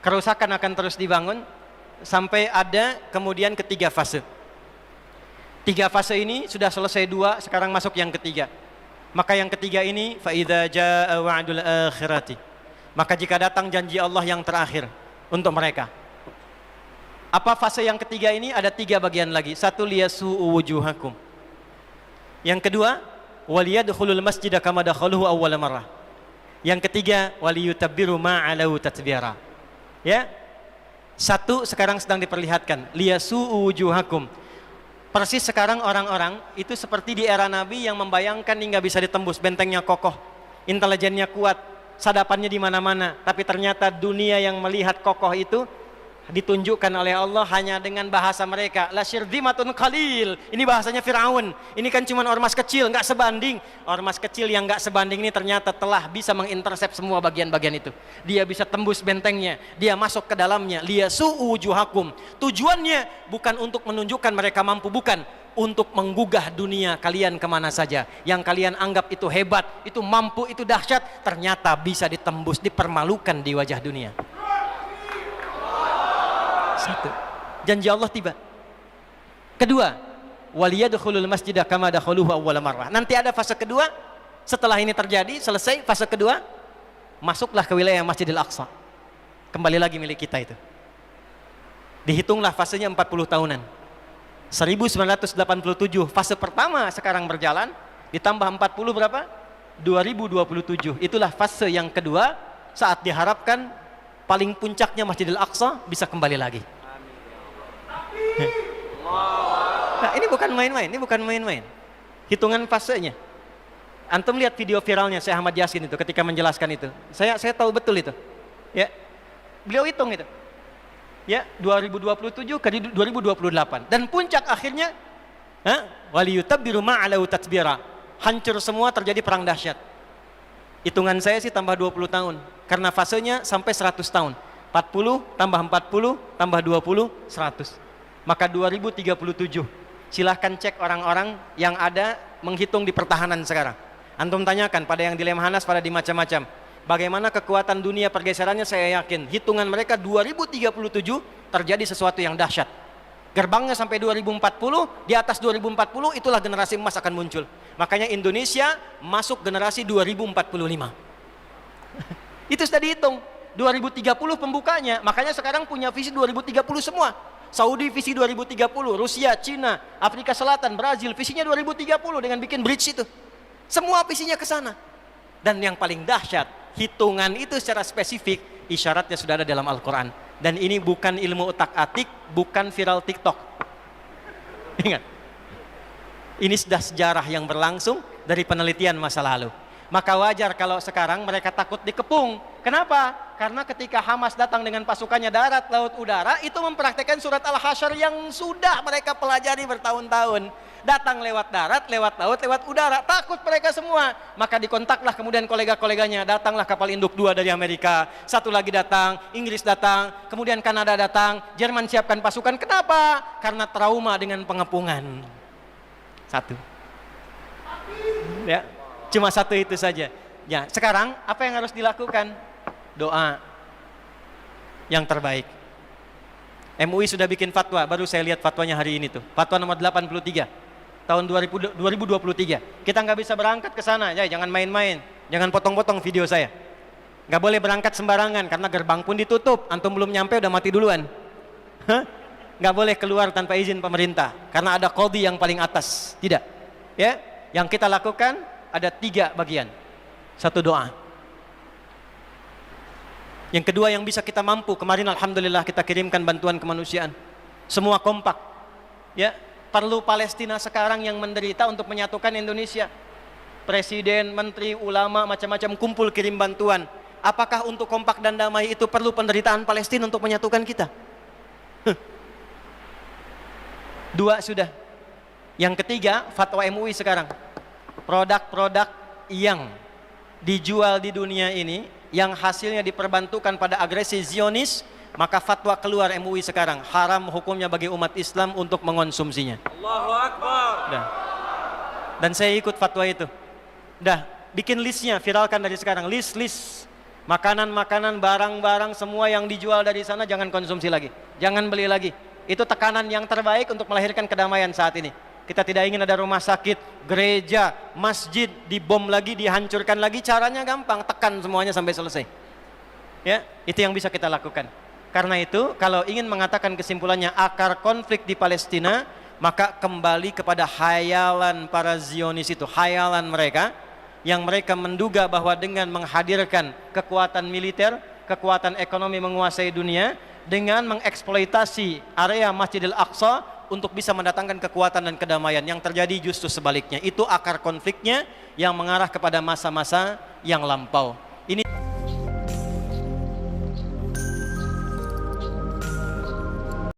kerusakan akan terus dibangun sampai ada kemudian ketiga fase. 3 fase ini sudah selesai 2, sekarang masuk yang ketiga. Maka yang ketiga ini fa idza jaa wa'dul akhirati, maka jika datang janji Allah yang terakhir untuk mereka. Apa fase yang ketiga ini? Ada 3 bagian lagi. 1, liyasu'u wujuhakum. Yang kedua, waliyadkhulul masjida kama dakhaluhu awwala marrah. Yang ketiga, waliyutabbiru ma 'alau tatbira. Ya. 1 sekarang sedang diperlihatkan, liyasu'u wujuhakum. Persis sekarang orang-orang itu seperti di era Nabi yang membayangkan hingga bisa ditembus, bentengnya kokoh, intelijennya kuat, sadapannya di mana-mana. Tapi ternyata dunia yang melihat kokoh itu ditunjukkan oleh Allah hanya dengan bahasa mereka. La syirzimatun qalil. Ini bahasanya Firaun. Ini kan cuma ormas kecil, nggak sebanding. Ormas kecil yang nggak sebanding ini ternyata telah bisa mengintersep semua bagian-bagian itu. Dia bisa tembus bentengnya, dia masuk ke dalamnya. Liyasu'u wujuhakum. Tujuannya bukan untuk menunjukkan mereka mampu, bukan, untuk menggugah dunia kalian kemana saja. Yang kalian anggap itu hebat, itu mampu, itu dahsyat, ternyata bisa ditembus, dipermalukan di wajah dunia. 1, janji Allah tiba. Kedua, waliyadkhulul masjida kama dakhaluhu awwala marrah. Nanti ada fase kedua. Setelah ini terjadi, selesai fase kedua, masuklah ke wilayah Masjidil Aqsa. Kembali lagi milik kita itu. Dihitunglah fasenya 40 tahunan. 1987 fase pertama sekarang berjalan, ditambah 40 berapa? 2027. Itulah fase yang kedua, saat diharapkan paling puncaknya Masjidil Aqsa bisa kembali lagi. Nah, ini bukan main-main, ini bukan main-main. Hitungan fasenya. Antum lihat video viralnya Syekh Ahmad Yasin itu ketika menjelaskan itu. Saya tahu betul itu. Ya. Beliau hitung itu. Ya, 2027 ke 2028. Dan puncak akhirnya waliyutabbiru ma 'alau tatbira. Hancur semua, terjadi perang dahsyat. Hitungan saya sih tambah 20 tahun. Karena fasenya sampai 100 tahun. 40 tambah 40 tambah 20, 100. Maka 2037. Silahkan cek orang-orang yang ada menghitung di pertahanan sekarang. Antum tanyakan pada yang di Lemhanas, pada di macam-macam. Bagaimana kekuatan dunia pergeserannya, saya yakin. Hitungan mereka 2037 terjadi sesuatu yang dahsyat. Gerbangnya sampai 2040, di atas 2040 itulah generasi emas akan muncul. Makanya Indonesia masuk generasi 2045. Itu sudah dihitung. 2030 pembukanya. Makanya sekarang punya visi 2030 semua. Saudi visi 2030, Rusia, Cina, Afrika Selatan, Brazil visinya 2030 dengan bikin bridge itu. Semua visinya ke sana. Dan yang paling dahsyat, hitungan itu secara spesifik isyaratnya sudah ada dalam Al-Qur'an. Dan ini bukan ilmu utak-atik, bukan viral TikTok. Ingat. Ini sudah sejarah yang berlangsung dari penelitian masa lalu. Maka wajar kalau sekarang mereka takut dikepung. Kenapa? Karena ketika Hamas datang dengan pasukannya darat, laut, udara, itu mempraktekkan surat Al-Hasyr yang sudah mereka pelajari bertahun-tahun. Datang lewat darat, lewat laut, lewat udara. Takut mereka semua. Maka dikontaklah kemudian kolega-koleganya. Datanglah kapal induk 2 dari Amerika. 1 lagi datang, Inggris datang, kemudian Kanada datang, Jerman siapkan pasukan. Kenapa? Karena trauma dengan pengepungan. 1. Ya. Cuma 1 itu saja. Ya, sekarang apa yang harus dilakukan? Doa yang terbaik. MUI sudah bikin fatwa, baru saya lihat fatwanya hari ini tuh. Fatwa nomor 83 tahun 2023. Kita nggak bisa berangkat ke sana, ya, jangan main-main, jangan potong-potong video saya. Nggak boleh berangkat sembarangan karena gerbang pun ditutup. Antum belum nyampe udah mati duluan. Nggak boleh keluar tanpa izin pemerintah karena ada qadhi yang paling atas. Tidak. Ya, yang kita lakukan ada 3 bagian. 1, doa. Yang kedua yang bisa kita mampu, kemarin alhamdulillah kita kirimkan bantuan kemanusiaan. Semua kompak. Ya, perlu Palestina sekarang yang menderita untuk menyatukan Indonesia. Presiden, menteri, ulama, macam-macam kumpul kirim bantuan. Apakah untuk kompak dan damai itu perlu penderitaan Palestina untuk menyatukan kita? 2 sudah. Yang ketiga, fatwa MUI sekarang. Produk-produk yang dijual di dunia ini yang hasilnya diperbantukan pada agresi Zionis, maka fatwa keluar MUI sekarang, haram hukumnya bagi umat Islam untuk mengonsumsinya. Allahu Akbar. Dan saya ikut fatwa itu. Bikin listnya, viralkan dari sekarang, list Makanan-makanan, barang-barang semua yang dijual dari sana jangan konsumsi lagi. Jangan beli lagi. Itu tekanan yang terbaik untuk melahirkan kedamaian saat ini. Kita tidak ingin ada rumah sakit, gereja, masjid dibom lagi, dihancurkan lagi. Caranya gampang, tekan semuanya sampai selesai. Ya, itu yang bisa kita lakukan. Karena itu, kalau ingin mengatakan kesimpulannya akar konflik di Palestina, maka kembali kepada hayalan para Zionis itu, hayalan mereka, yang mereka menduga bahwa dengan menghadirkan kekuatan militer, kekuatan ekonomi menguasai dunia, dengan mengeksploitasi area Masjidil Aqsa untuk bisa mendatangkan kekuatan dan kedamaian. Yang terjadi justru sebaliknya. Itu akar konfliknya yang mengarah kepada masa-masa yang lampau.